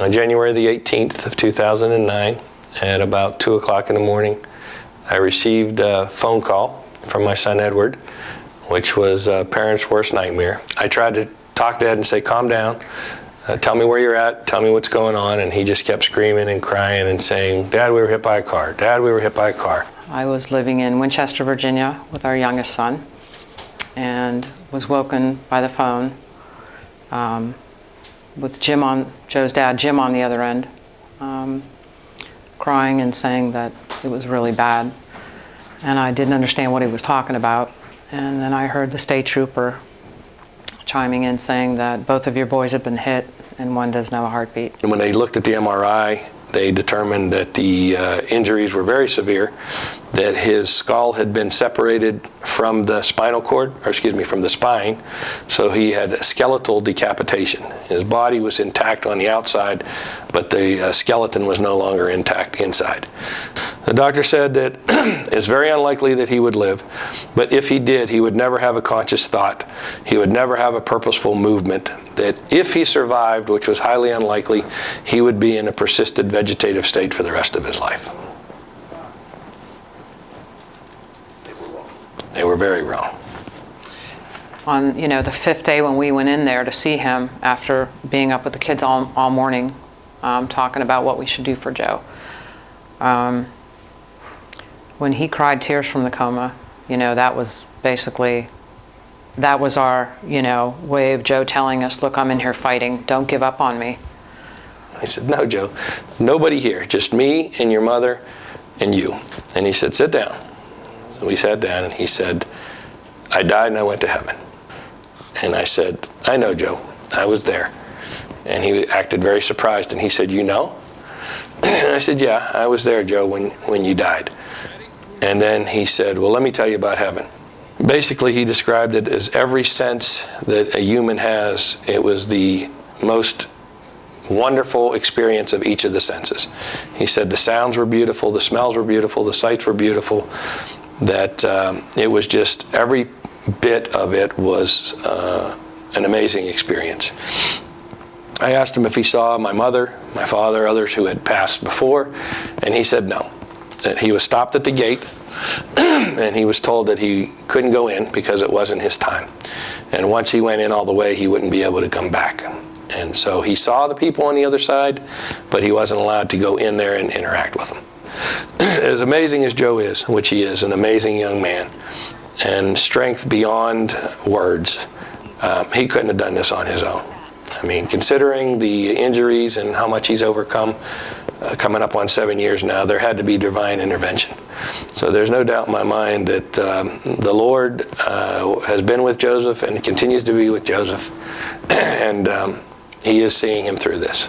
On January the 18th of 2009, at about 2 o'clock in the morning, I received a phone call from my son Edward, which was a parent's worst nightmare. I tried to talk to Ed and say, calm down, tell me where you're at, tell me what's going on, and he just kept screaming and crying and saying, Dad, we were hit by a car. Dad, we were hit by a car. I was living in Winchester, Virginia with our youngest son and was woken by the phone with Joe's dad, Jim, on the other end, crying and saying that it was really bad. And I didn't understand what he was talking about. And then I heard the state trooper chiming in saying that both of your boys have been hit and one doesn't have a heartbeat. And when they looked at the MRI, they determined that the injuries were very severe, that his skull had been separated from the spinal cord, or excuse me, from the spine, so he had a skeletal decapitation. His body was intact on the outside, but the skeleton was no longer intact inside. The doctor said that it's very unlikely that he would live, but if he did, he would never have a conscious thought. He would never have a purposeful movement. That if he survived, which was highly unlikely, he would be in a persistent vegetative state for the rest of his life. They were wrong. They were very wrong. On the fifth day when we went in there to see him after being up with the kids all morning, talking about what we should do for Joe. When he cried tears from the coma, that was basically, that was our, way of Joe telling us, look, I'm in here fighting. Don't give up on me. I said, no, Joe, nobody here, just me and your mother and you. And he said, sit down. So we sat down and he said, I died and I went to heaven. And I said, I know, Joe, I was there. And he acted very surprised and he said, you know? And I said, yeah, I was there, Joe, when you died. And then he said, well, let me tell you about heaven. Basically, he described it as every sense that a human has. It was the most wonderful experience of each of the senses. He said the sounds were beautiful, the smells were beautiful, the sights were beautiful, that it was just, every bit of it was an amazing experience. I asked him if he saw my mother, my father, others who had passed before, and he said no. That he was stopped at the gate and he was told that he couldn't go in because it wasn't his time. And once he went in all the way, he wouldn't be able to come back. And so he saw the people on the other side, but he wasn't allowed to go in there and interact with them. As amazing as Joe is, which he is, an amazing young man, and strength beyond words, he couldn't have done this on his own. I mean, considering the injuries and how much he's overcome, coming up on 7 years now, there had to be divine intervention. So there's no doubt in my mind that the Lord has been with Joseph and continues to be with Joseph, and he is seeing him through this.